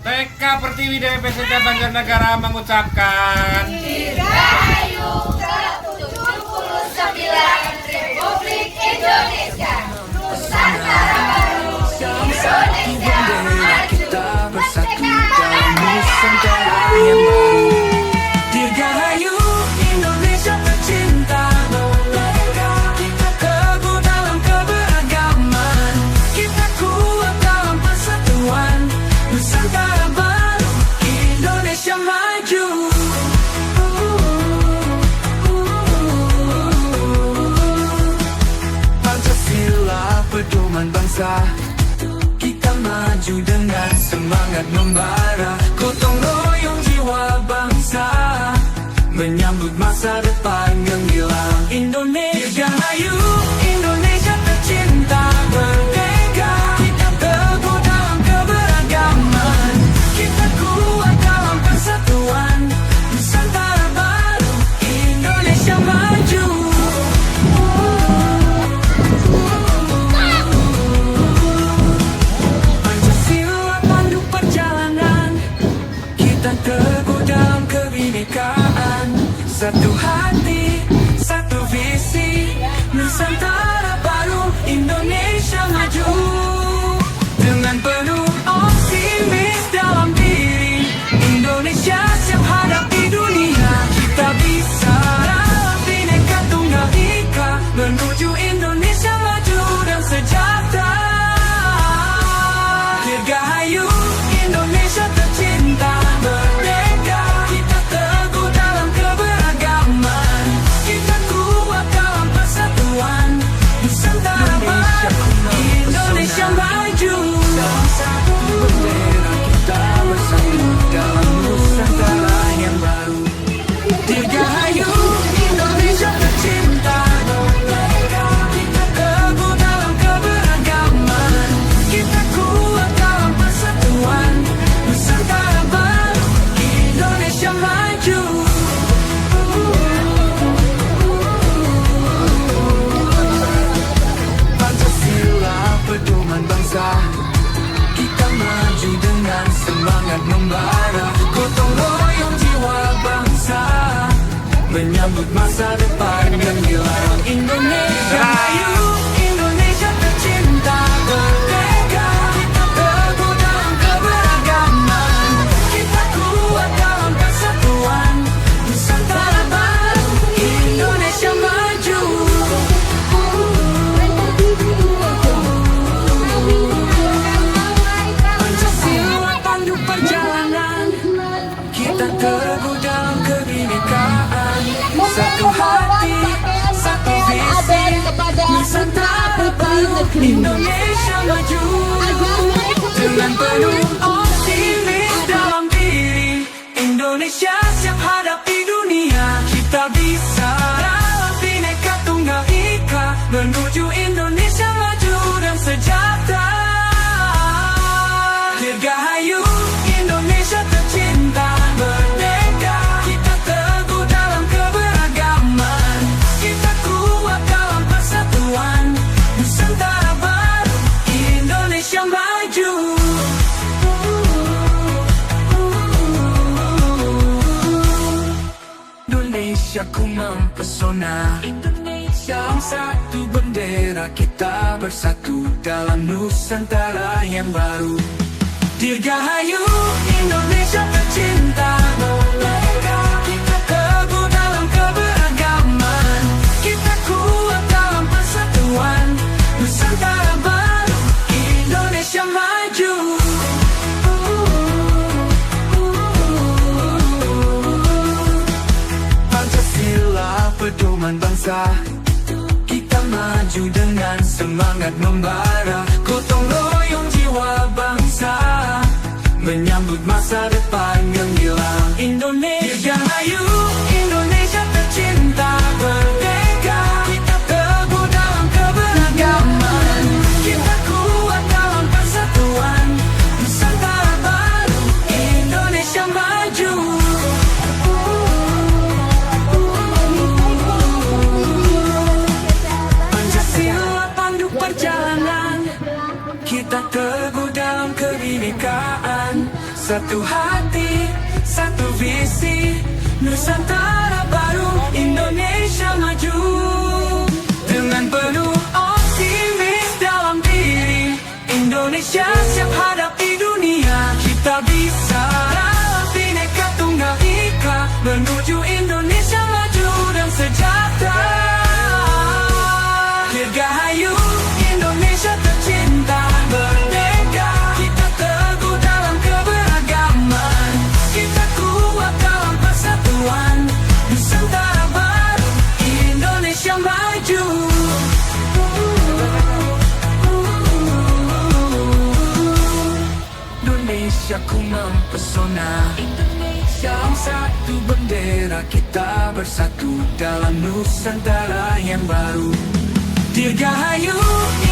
TK Pertiwi DWP Setiap Banjarnegara mengucapkan Dirgahayu ke-79 Republik Indonesia, Nusantara Baru, Indonesia Maju, Merdeka Nusantara yang baru. Dirgahayu Indonesia tercinta, kita teguh dalam keberagaman, kita kuat dalam persatuan. Nusantara baru, Indonesia maju. Pancasila pedoman bangsa, kita maju dengan semangat membara. Gotong royong jiwa bangsa, menyambut masa depan gemilang. Indonesia Dirgahayu Indonesia tercinta, merdeka, kita teguh dalam keberagaman, kita kuat dalam persatuan. Nusantara baru, Indonesia maju. Pancasila pandu perjalanan, kita teguh dalam kebinekaan. Satu hati, satu visi, Nusantara baru, Indonesia maju. Dengan penuh optimis dalam diri, Indonesia siap hadapi dunia. Kita bisa rawat Bhinneka Tunggal Ika, menuju Indonesia maju dan sejahtera. Dirgahayu Indonesia tercinta, merdeka, kita teguh dalam keberagaman, kita kuat dalam persatuan. Nusantara baru, Indonesia maju. Dalam satu bendera kita bersatu, dalam Nusantara yang baru. Dirgahayu Indonesia tercinta, merdeka, kita teguh dalam keberagaman, kita kuat dalam persatuan. Nusantara baru, Indonesia maju. Pancasila pedoman bangsa, kita maju dengan semangat membara. Gotong royong jiwa bangsa, menyambut masa depan gemilang. Indonesia Ayu, Indonesia tercinta, merdeka, kita teguh dalam keberagaman, kita kuat dalam persatuan. Nusantara baru, Indonesia maju. Pancasila pandu perjalanan, kita teguh dalam kebinekaan. Satu hati, satu visi, Nusantara baru, Indonesia maju. Dengan penuh optimis dalam diri, Indonesia siap hadapi dunia. Kita bisa rawat Bhinneka Tunggal Ika, menuju Indonesia maju dan sejahtera. Dirgahayu Indonesia tercinta, merdeka, kita teguh dalam keberagaman, kita kuat dalam persatuan. Nusantara baru, Indonesia maju. Indonesia ku mempesona, Indonesia satu bendera, kita bersatu dalam Nusantara yang baru. Dirgahayu Indonesia tercinta, merdeka, kita teguh dalam keberagaman, kita kuat dalam persatuan. Nusantara baru, Indonesia maju. Pancasila pedoman bangsa, kita maju dengan semangat membara. Gotong royong jiwa bangsa, menyambut masa depan gemilang. Indonesia Ayu, Indonesia tercinta, merdeka, kita teguh dalam keberagaman, kita kuat dalam persatuan. Nusantara baru, Indonesia maju. Pancasila pandu perjalanan, kita teguh dalam kebinekaan. Satu hati, satu visi, Nusantara baru, Indonesia maju. Dengan penuh optimis dalam diri, Indonesia siap hadapi dunia. Kita bisa dalam Bhinneka Tunggal Ika, menuju Indonesia maju dan sejahtera. Dirgahayu Indonesia tercinta, merdeka. Kita teguh dalam keberagaman, kita kuat dalam persatuan. Nusantara baru, Indonesia maju. Indonesia ku mempesona, yang satu bendera, kita bersatu dalam Nusantara yang baru. Dirgahayu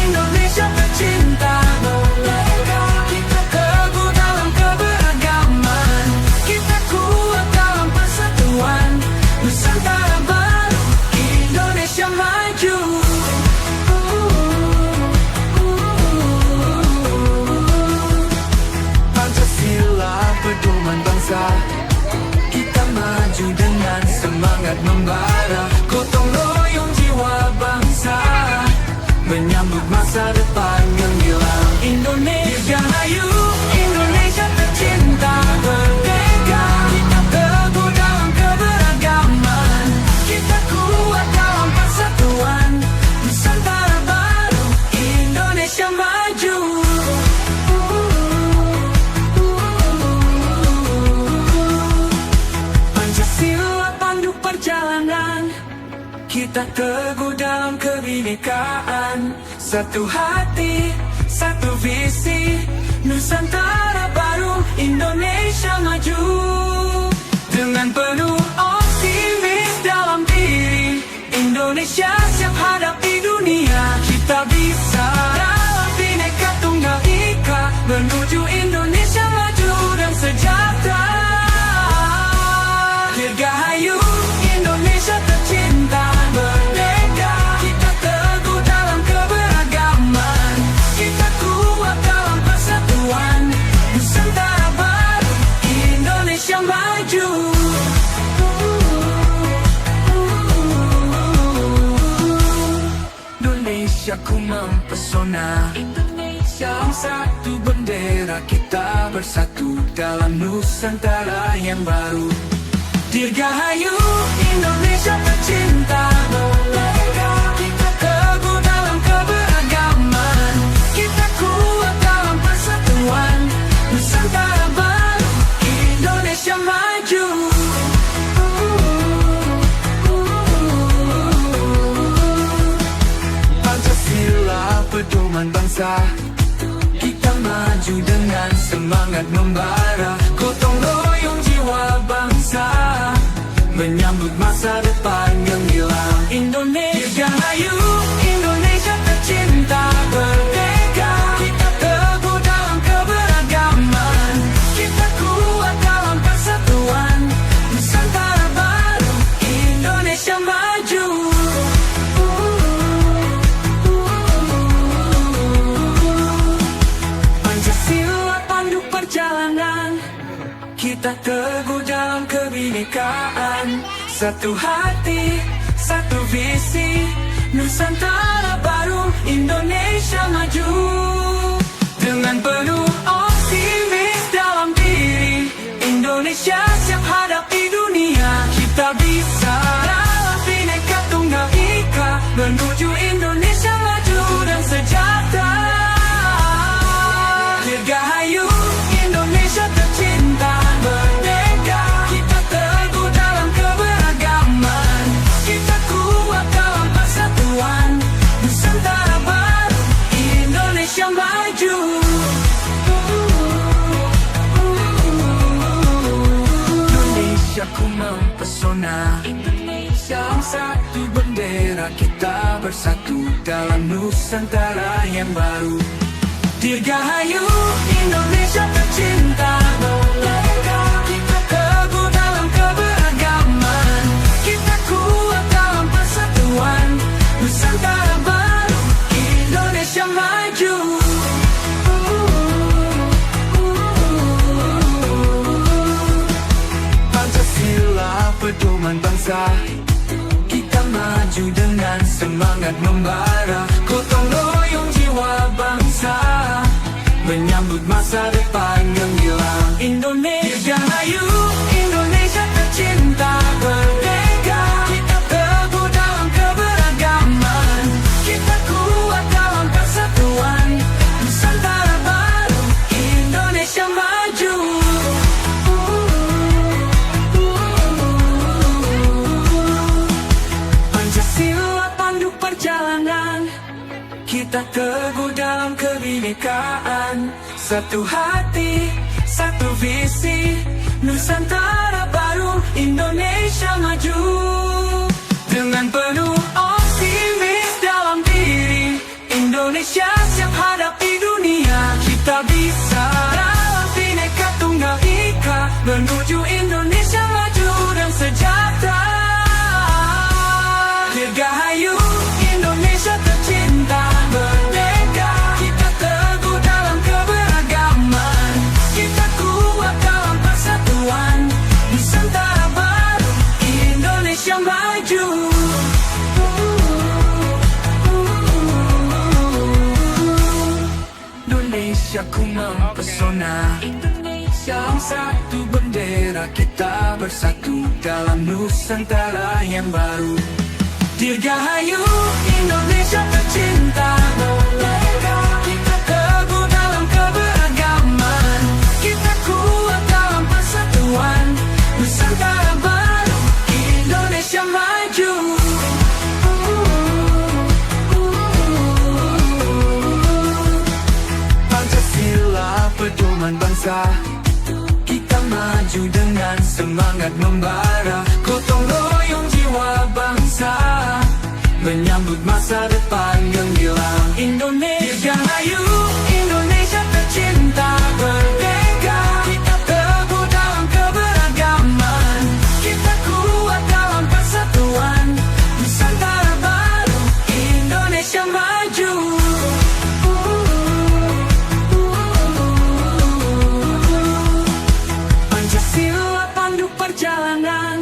Indonesia tercinta, merdeka. Kita teguh dalam keberagaman, kita kuat dalam persatuan. Nusantara baru, Indonesia maju. Pancasila pedoman bangsa, kita maju dengan semangat membara. Gotong royong jiwa bangsa, menyambut masa depan gemilang. Indonesia Raya, Indonesia tercinta, merdeka. Kita teguh dalam keberagaman, kita kuat dalam persatuan. Nusantara baru, Indonesia maju. Pancasila pandu perjalanan, kita teguh dalam kebinekaan. Satu hati, satu visi, Nusantara baru, Indonesia maju. Dengan penuh optimis dalam diri, Indonesia siap hadapi dunia. Kita bisa dalam Bhinneka Tunggal Ika, menuju Indonesia maju dan sejahtera. Dirgahayu Indonesia tercinta, merdeka. Kita teguh dalam keberagaman, kita kuat dalam persatuan. Nusantara baru, Indonesia maju. Indonesia ku mempesona, yang satu bendera, kita bersatu dalam Nusantara yang baru. Dirgahayu Indonesia tercinta, merdeka. Kita teguh dalam keberagaman, kita kuat dalam persatuan. Nusantara baru, Indonesia maju. Pancasila pedoman bangsa, kita maju dengan semangat membara. Gotong royong jiwa bangsa, menyambut masa depan gemilang. Indonesia Raya, Indonesia tercinta, merdeka. Kita teguh dalam keberagaman, kita kuat dalam persatuan. Nusantara baru, Indonesia maju. Pancasila pandu perjalanan, kita teguh dalam kebinekaan. Satu hati, satu visi, Nusantara baru, Indonesia maju. Dengan penuh optimis dalam diri, Indonesia siap hadapi dunia. Kita bisa dalam Bhinneka Tunggal Ika, menuju Indonesia maju dan sejahtera. Dirgahayu Indonesia tercinta, merdeka. Kita teguh dalam keberagaman, kita kuat dalam persatuan. Nusantara baru, Indonesia maju. Indonesia ku mempesona, yang satu bendera, kita bersatu dalam Nusantara yang baru. Dirgahayu Indonesia tercinta, merdeka. Kita teguh dalam keberagaman, kita kuat dalam persatuan. Nusantara baru, Indonesia maju. bangsa. Kita maju dengan semangat membara, gotong royong jiwa bangsa, menyambut masa depan gemilang. Indonesia Raya, Indonesia tercinta, merdeka. Kita teguh dalam keberagaman, kita kuat dalam persatuan. Nusantara baru, Indonesia maju. Pancasila pandu perjalanan, kita teguh dalam kebinekaan. Satu hati, satu visi, Nusantara baru, Indonesia maju. Dengan penuh optimis dalam diri, Indonesia siap hadapi dunia. Kita bisa dalam Bhinneka Tunggal Ika, menuju Indonesia maju dan sejahtera. Dirgahayu Indonesia tercinta, merdeka. Kita teguh dalam keberagaman, kita kuat dalam persatuan. Nusantara baru, Indonesia maju. Indonesia ku mempesona, Indonesia satu bendera, kita bersatu dalam Nusantara yang baru. Dirgahayu Indonesia tercinta, merdeka. Kita teguh dalam keberagaman, kita kuat dalam persatuan. Nusantara baru, Indonesia maju. Pancasila pedoman bangsa, kita maju dengan semangat membara, gotong royong jiwa bangsa, menyambut masa depan gemilang. Indonesia Raya, Indonesia tercinta, merdeka. Kita teguh dalam keberagaman, kita kuat dalam persatuan. Nusantara baru, Indonesia maju. Pancasila pandu perjalanan,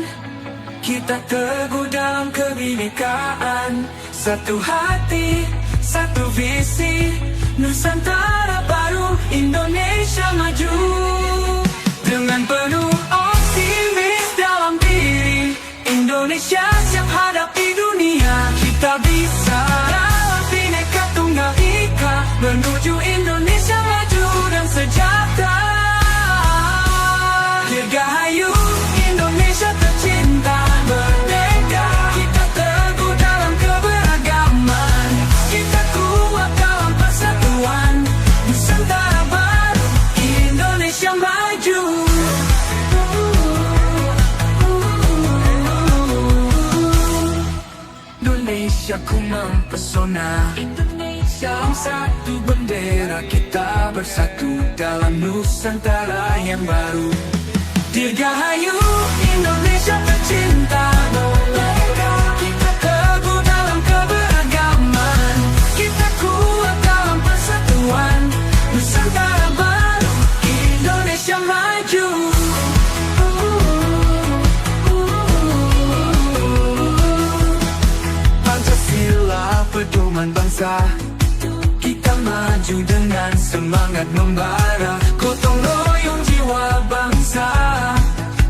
kita teguh dalam kebinekaan. Satu hati, satu visi, Nusantara baru, Indonesia maju. Dengan penuh optimis dalam diri, Indonesia siap hadapi dunia. Kita bisa dalam Bhinneka Tunggal Ika, menuju Indonesia maju dan sejahtera. Dirgahayu Indonesia tercinta, merdeka. Kita teguh dalam keberagaman, kita kuat dalam persatuan. Nusantara baru, Indonesia maju. Indonesia ku mempesona, Indonesia satu bendera, kita bersatu dalam Nusantara yang baru. Dirgahayu Indonesia tercinta, merdeka. Kita teguh dalam keberagaman, kita kuat dalam persatuan. Nusantara baru, Indonesia maju. Pancasila pedoman bangsa, kita maju dengan semangat membara, gotong royong jiwa bangsa,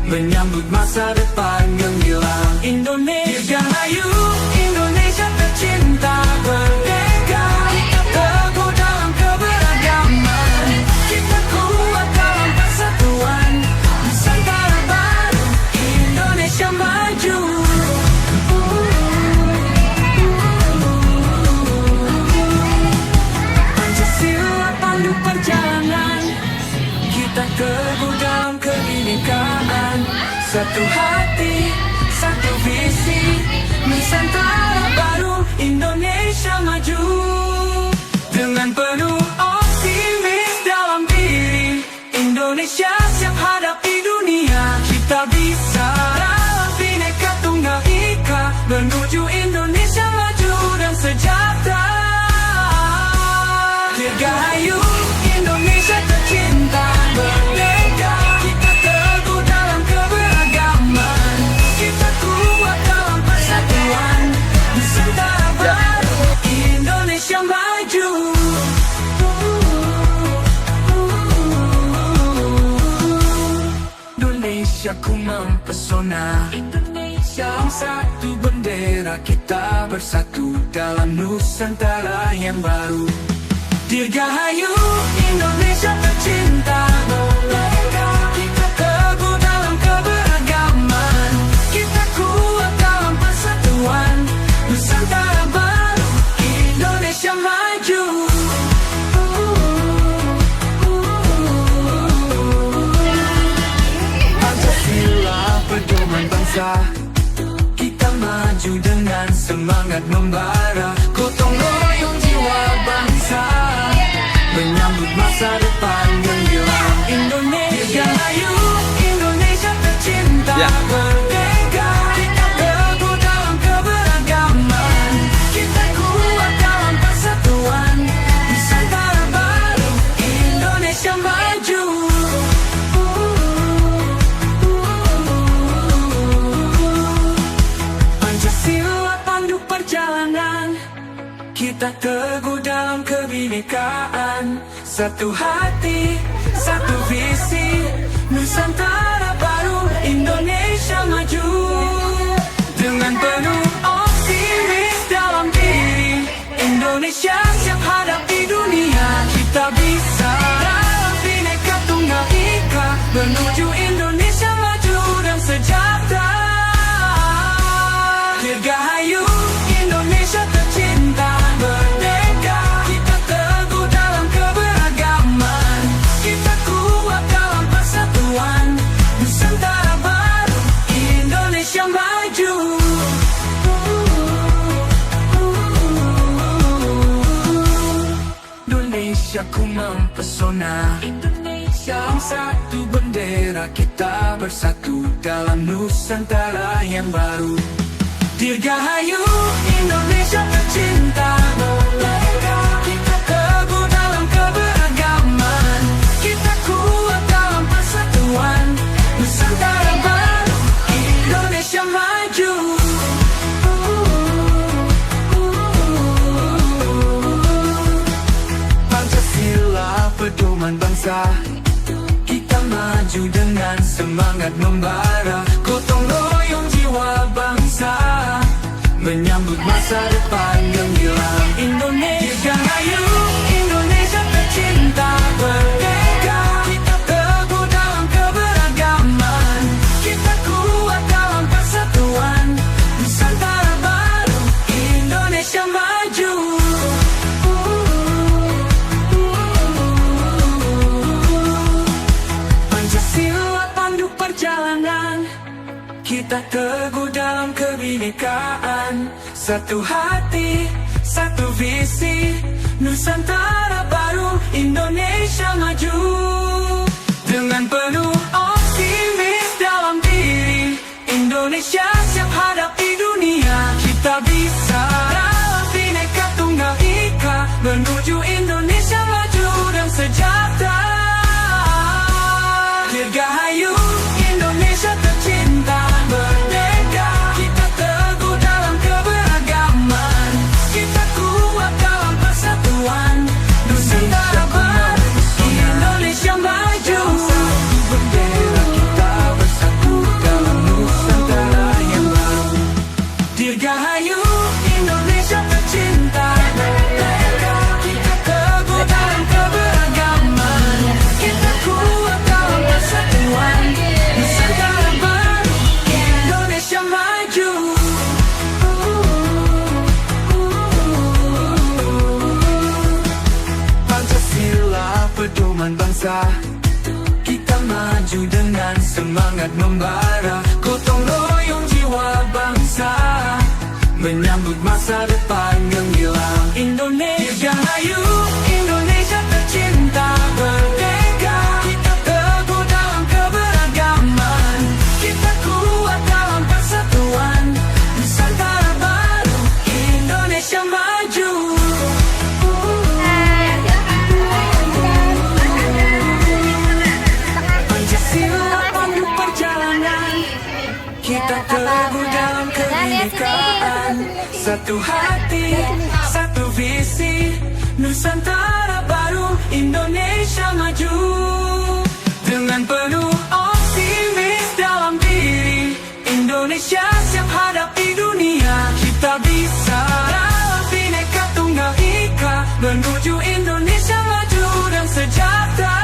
menyambut masa depan gemilang. Indonesia Raya, Indonesia tercinta, merdeka. Kita teguh dalam keberagaman, kita kuat dalam persatuan. Nusantara baru, Indonesia maju. Pancasila pandu perjalanan, kita teguh dalam kebinekaan. Satu hati, satu visi, Nusantara baru, Indonesia maju. Dengan penuh optimis dalam diri, Indonesia siap hadapi dunia. Kita bisa dalam Bhinneka Tunggal Ika, menuju Indonesia maju dan sejahtera. Dirgahayu Indonesia tercinta, merdeka. Kita teguh dalam keberagaman, kita kuat Indonesiaku mempesona. Indonesia satu bendera, kita bersatu dalam Nusantara yang baru. Dirgahayu Indonesia tercinta, merdeka, kita teguh dalam keberagaman, kita kuat dalam persatuan, Nusantara baru, Indonesia maju. Pancasila pedoman bangsa, kita maju dengan semangat membara, gotong royong jiwa bangsa, menyambut masa depan gemilang. Indonesia Raya, Indonesia tercinta, merdeka, kita teguh dalam keberagaman, kita kuat dalam persatuan, Nusantara baru, Indonesia maju. Pancasila pandu perjalanan, kita teguh dalam kebinekaan, satu hati, satu visi, Nusantara baru, Indonesia maju. Dengan penuh optimis dalam diri, Indonesia siap hadapi dunia, kita bisa dalam Bhinneka Tunggal Ika, menuju Indonesia maju dan sejahtera. Dirgahayu Indonesia tercinta, merdeka, kita teguh dalam keberagaman, kita kuat dalam persatuan, Nusantara baru, Indonesia maju. Indonesia ku mempesona. Indonesia satu bendera, kita bersatu dalam Nusantara yang baru. Dirgahayu Indonesia tercinta, merdeka, kita teguh dalam keberagaman, kita kuat dalam persatuan, Nusantara baru, Indonesia maju. Pancasila pedoman bangsa, kita maju dengan semangat membara, gotong royong jiwa bangsa, menyambut masa depan gemilang. Indonesia Raya, Indonesia tercinta, merdeka, kita teguh dalam keberagaman, kita kuat dalam persatuan, Nusantara baru, Indonesia maju. Pancasila pandu perjalanan, kita teguh dalam kebinekaan, satu hati, satu visi, Nusantara baru, Indonesia maju. Dengan penuh optimis dalam diri, Indonesia siap hadapi dunia, kita bisa dalam Bhinneka Tunggal Ika, menuju Indonesia maju dan sejahtera. Dirgahayu Indonesia tercinta, merdeka, kita teguh dalam keberagaman, kita kuat dalam persatuan, Nusantara baru, Indonesia maju. Bendera kita bersatu dalam Nusantara yang baru. Dirgahayu Indonesia tercinta, merdeka, kita teguh dalam keberagaman, kita kuat dalam persatuan, Nusantara baru, Indonesia maju. Pancasila pedoman bangsa, kita maju dengan semangat membara, gotong royong jiwa bangsa, menyambut masa depan gemilang. Indonesia Raya, Indonesia tercinta, merdeka, kita teguh dalam keberagaman, kita kuat dalam persatuan, Nusantara baru, Indonesia maju. Pancasila pandu perjalanan, kita teguh dalam kebinekaan, satu hati, satu visi, Nusantara baru, Indonesia maju. Dengan penuh optimis dalam menuju Indonesia maju dan sejahtera.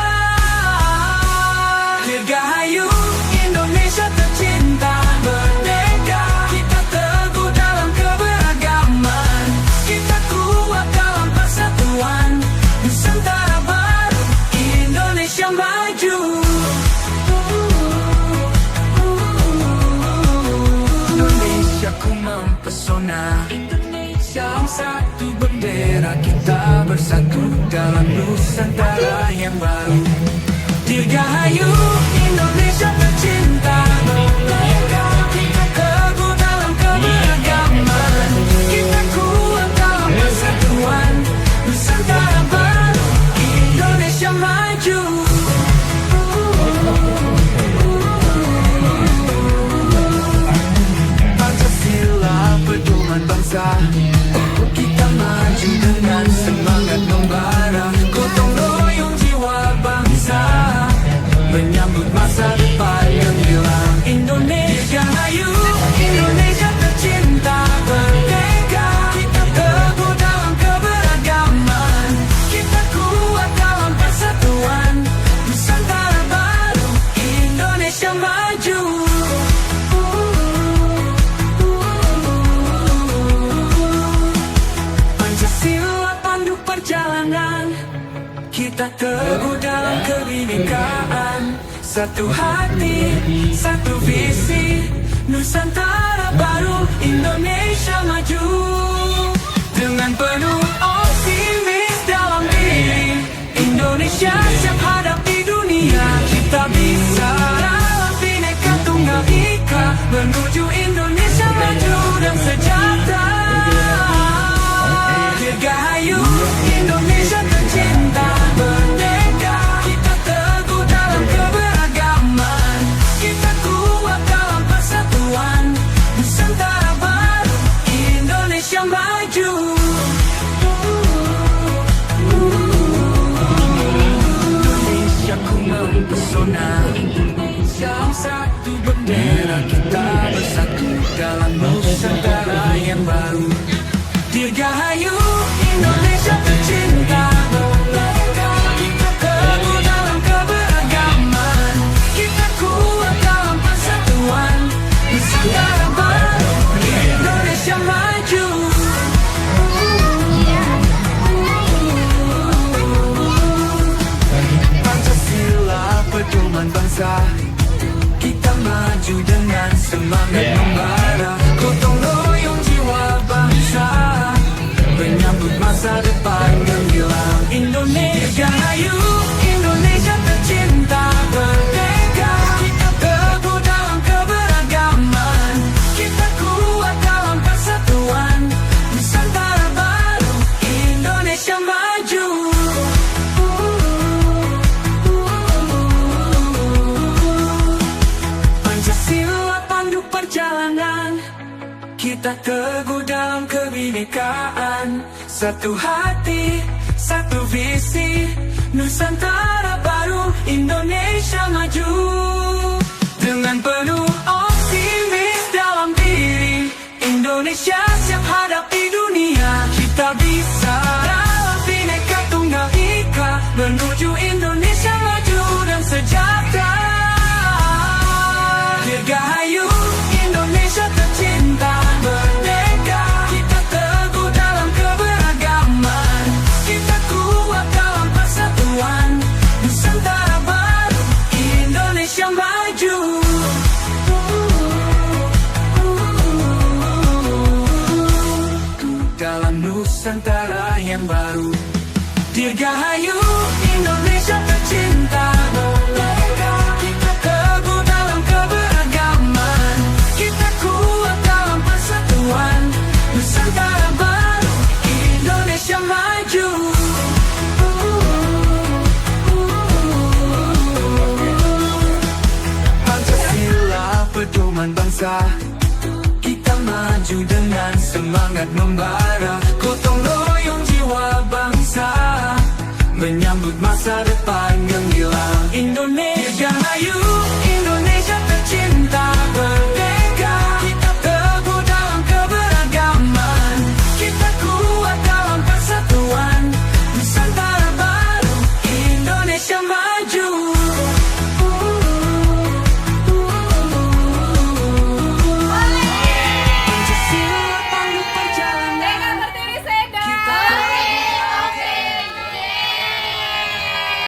Dirgahayu Indonesia tercinta, merdeka, kita teguh dalam keberagaman, kita kuat dalam persatuan, Nusantara baru, Indonesia maju. Indonesiaku mempesona, Indonesia satu bendera, kita bersatu dalam Nusantara yang baru. Dirgahayu Indonesia tercinta, merdeka, kita teguh dalam keberagaman, kita kuat dalam persatuan, Nusantara baru, Indonesia maju. Pancasila pedoman bangsa, kita maju dengan semangat membara, gotong royong jiwa bangsa, menyambut masa depan yang hilang. Indonesia Raya, Indonesia tercinta, merdeka, kita teguh dalam keberagaman, kita kuat dalam persatuan, Nusantara baru, Indonesia maju. Pancasila pandu perjalanan, kita teguh dalam kebinekaan, satu hati, satu visi, Nusantara baru, Indonesia maju. Dengan penuh optimis dalam diri, Indonesia siap hadapi dunia, kita bisa rawat Bhinneka Tunggal Ika, menuju Indonesia maju dan sejahtera. Dirgahayu Indonesia tercinta, merdeka, kita teguh dalam keberagaman, kita kuat dalam persatuan, Nusantara baru, Indonesia maju. Indonesia ku mempesona, Indonesia satu bendera, kita bersatu dalam Nusantara yang baru. Dirgahayu Indonesia tercinta, merdeka, kita teguh dalam keberagaman, kita kuat dalam persatuan, Nusantara baru, Indonesia maju. Pancasila pedoman bangsa, kita maju dengan semangat membara, gotong royong jiwa bangsa, menyambut masa depan yang hilang. Indonesia Raya, Indonesia tercinta, merdeka, kita teguh dalam keberagaman, kita kuat dalam persatuan, Nusantara baru, Indonesia maju. Pancasila pandu perjalanan, kita teguh dalam kebinekaan, satu hati, satu visi, Nusantara baru, Indonesia maju. Dengan penuh optimis dalam diri, Indonesia siap hadapi dunia, kita bisa rawat Bhinneka Tunggal Ika, menuju Indonesia maju dan sejahtera. Dirgahayu Indonesia tercinta, merdeka, kita teguh dalam keberagaman, kita kuat dalam persatuan, Nusantara baru, Indonesia maju. Dalam Nusantara yang baru. Dirgahayu Indonesia tercinta, merdeka, kita teguh dalam keberagaman, kita kuat dalam persatuan, Nusantara baru, Indonesia maju. Pancasila pedoman bangsa, kita maju dengan semangat membara, gotong royong jiwa bangsa, menyambut masa depan yang hilang. Indonesia